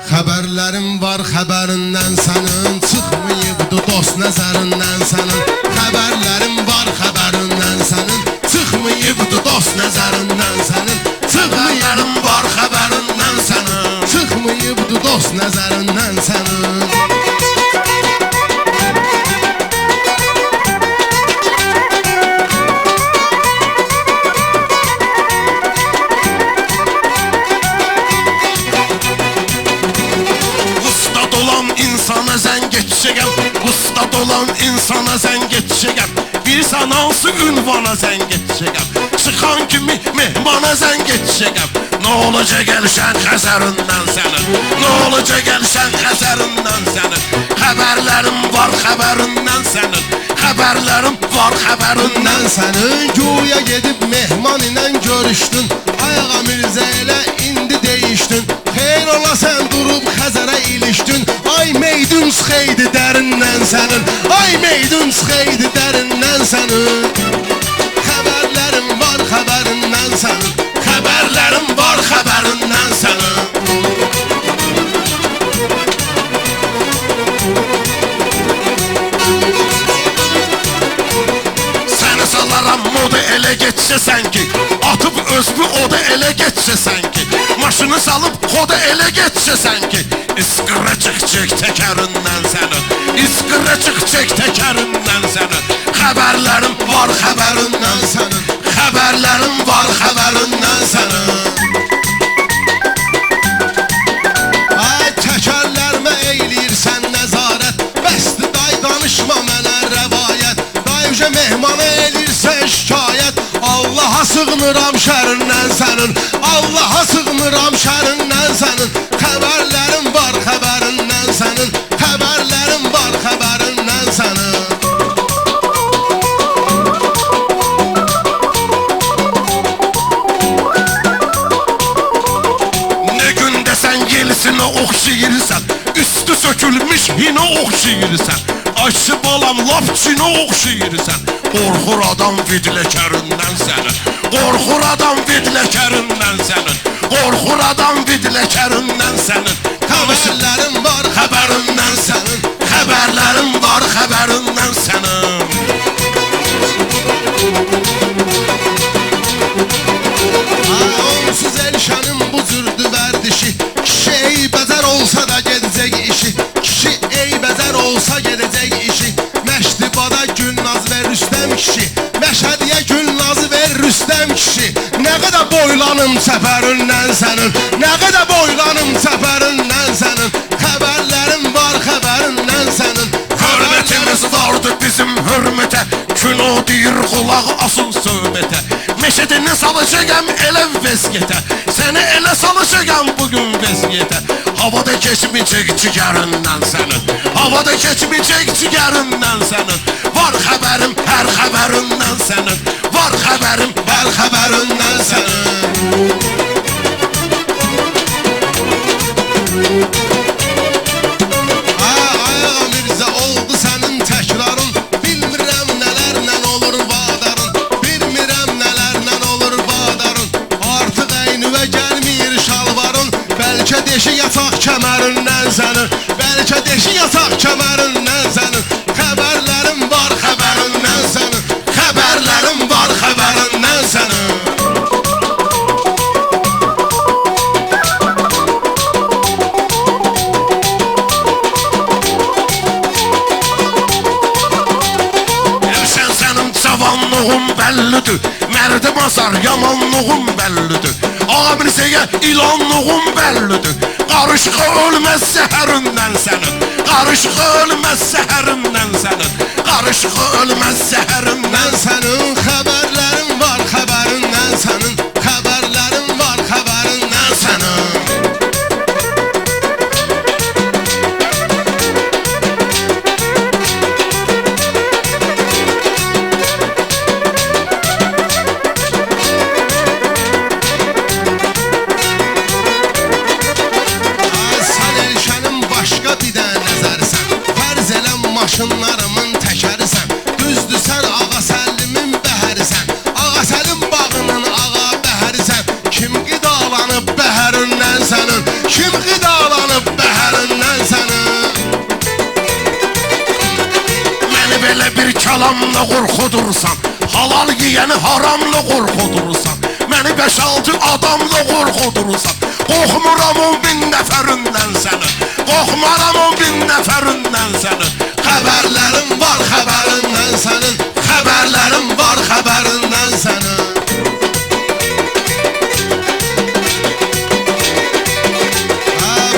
Xəbərlərim var xəbərindən sənin, çıxmayıbdı dost nəzərindən sənin. Xəbərlərim var xəbərindən sənin, çıxmayıbdı dost nəzərindən sənin. Xəbərlərim var xəbərindən sənin, çıxmayıbdı dost nəzərindən sənin. İnsana zəng etşəyəm, ustad olan insana zəng etşəyəm. Bilirsən hansı ünvana zəng etşəyəm, çıxan kimi mehmana zəng etşəyəm. Nə olacaq gəlişən Xəzərindən sənin, nə olacaq gəlişən Xəzərindən sənin. Xəbərlərim var xəbərindən sənin, xəbərlərim var xəbərindən sənin. Güya gedib mehman ilə görüşdün, Ayağa Mirzə ilə indi deyişdin. Xeyr ola sən durub Xəzərə ilişdin. Ay meydun sıxeydi dərindən sənin, ay meydun sıxeydi dərindən sənin. Xəbərlərim var xəbərindən sənin, xəbərlərim var xəbərindən sənin. Səni salaram moda elə geçsəsən ki, atıb özbü oda elə geçsəsən ki, maşını salıb xoda elə geçsəsən ki, İskırə çık təkərindən sənin, İskırə çık təkərindən sənin. Xəbərlərim var xəbərindən sənin, xəbərlərim var xəbərindən sənin. Ay təkərlərimə eyləyirsən nəzarət, bəsdir day danışma mənə rəvayət. Dayıca mehmanı eləyirsən şikayət, Allaha sığınıram şərindən sənin, Allaha sığınıram şərindən sənin. Xəbərlərim var xəbərindən sənin, xəbərlərim var xəbərindən sənin. Nə gündə sən yelisinə oxşayırsan, üstü sökülmüş hinə oxşayırsan. Aşı balam lap çinə oxşayırsan. Qorxur adam vidləkərindən sənin, qorxur adam vidləkərindən sənin, qorxur adam vidləkərindən sənin. Xəbərlərim var xəbərindən sənin, xəbərlərim var xəbərindən sənin. Onsuz elşənin bu cürdü vərdişi, kişi eybəzər olsa da gedəcək işi, kişi eybəzər olsa gedəcək işi. Məşdibada Gülnaz və Rüstəm kişi, Məşədiyə Gülnaz və Rüstəm kişi. Nə qədər boylanım səfərindən sənin, nə qədər boylanım səfərindən sənin. Xəbərlərim var xəbərindən sənin, hörmətimiz vardı bizim hörmətə. Kino deyir qulaq asın söhbətə, meşədini salacağım elə vəziyyətə, səni elə salacağım bugün vəziyyətə. Havada keçməyəcək cigərindən sənin, havada keçməyəcək cigərindən sənin. Var xəbərim hər xəbərindən sənin, var xəbərim hər xəbərindən sənin. Ayağa Mirzə oldu sənin təkrarın, bilmirəm nələrlə olur vadarın, bilmirəm nələrlə olur vadarın. Artıq əynüvə gəlmir şalvarın, bəlkə deşi yataq kəmərindən sənin, bəlkə deşi yataq kəmərindən sənin. Xəbərlərim var xəbərindən sənin, xəbərlərim var xəbərindən sənin. Cavanlığım bəllidir, mərdə basar yamanlığım bəllidir. Ağa Mirzəyə ilanlığım bəllidir. Qarışqa ölməz zəhərindən sənin, qarışqa ölməz zəhərindən sənin, qarışqa ölməz zəhərindən sənin. Xəbərlərim var xəbərindən sənin, xəbərlərim var xəbərindən sənin. Maşınlarımın təkərisən, düzdür sən Ağa Səlimin bəhərisən. Ağa Səlim bağının ağa bəhərisən. yalanla qorxudursan, halal yiyəni haramla qorxudursan, məni 5-6 adamla qorxudursan. Qorxmuram 10.000 nəfərindən səni, qorxmaram 10.000 nəfərindən səni. Xəbərlərim var xəbərindən sənin, xəbərlərim var xəbərindən sənin.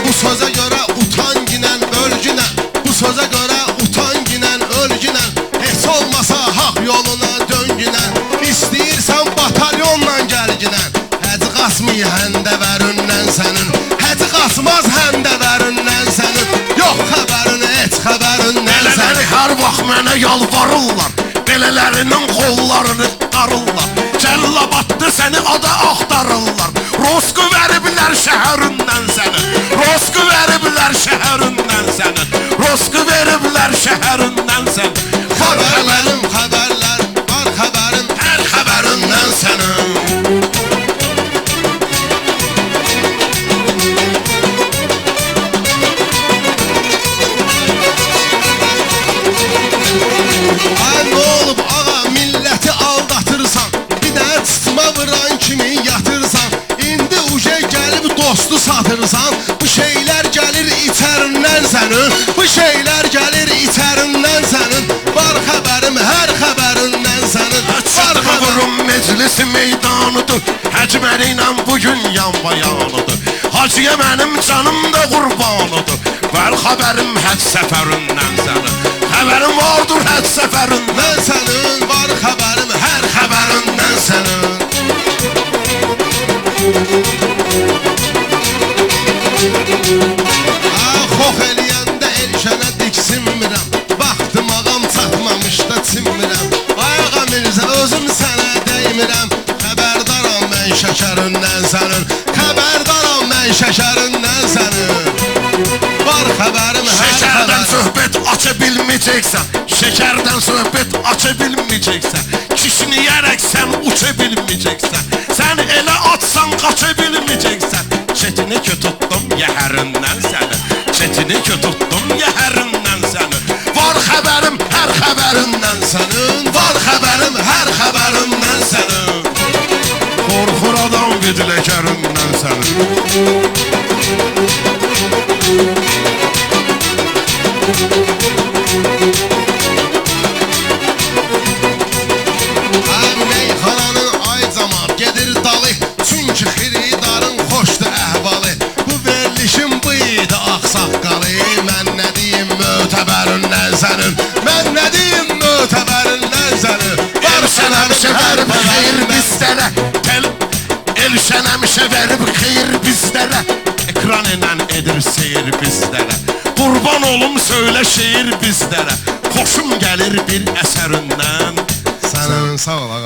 Bu sözə görə utan ginən ölgünən, bu sözə görə utan ginən ölgünən, heç olmasa haq yoluna döngünən, istəyirsən batalyonla gəlginən. Həci qasmı həndəvərindən sənin, həci qasmaz həndəvərindən sənin. Yox xəbərini heç xəbərindən sənin. Belələri hər vaxt mənə yalvarırlar, belələrinin qollarını qarırlar. Cəllabatdı səni ada axtarırlar, rosku veriblər şəhərindən səni, rosku veriblər şəhərindən səni, rosku veriblər şəhərindən səni. Xəbərlərim xəbərlər var xəbərim hər xəbərindən sənin. Ay nə olub ağa milləti aldatırsan, bir də çıxma vuran kimi yatırsan, indi uje gəlib dostu satırsan. Bu şeylər gəlir içərindən sənin, bu şeylər gəlir içərindən sənin. Var xəbərim hər xəbərindən sənin, var xəbərim. Vurum meclisi meydanıdır, həcməri ilə bugün yan bayanıdır. Hacıya mənim canım da qurbanıdır, var xəbərim həc səfərindən sənin. Xəbərim vardır həc səfərindən sənin, var xəbərim hər xəbərindən sənin. Xox eləyəndə elşənə diksinmirəm, vaxtım ağam çatmamış da çinmirəm. Ayağa Mirzə özüm sənə deymirəm, xəbərdaram mən şəkərindən sənin, xəbərdaram mən şəkərindən sənin. Var xəbərim hər şəkərdən xəbərim. söhbət aça bilməyəcəksən, şəkərdən söhbət aça bilməyəcəksən, kişniyərək sən uça bilməyəcəksən, sən elə atsan qaça bilməyəcəksən. Çetini ki tutdum yəhərindən səni, çetini ki tutdum yəhərindən səni. Var xəbərim hər xəbərindən sənin, var xəbərim hər xəbərindən sənin. qorxur adam vidləkərindən sənin. Meyxananın ay camaat gedir dalı, çünki xiridarın xoşdur əhvalı. Bu verilişin bu idi ağsaqqalı, mən nə deyim mötəbərindən sənin, mən nə deyim mötəbərindən sənin. Elşən həmişə verib xeyir bizlərə, Elşən həmişə verib xeyir bizlərə, ekran ilə edir seyir bizlərə. Qurban olum söylə şeir bizlərə, xoşum gəlir bir əsərindən. Sənin sağ ol ağa.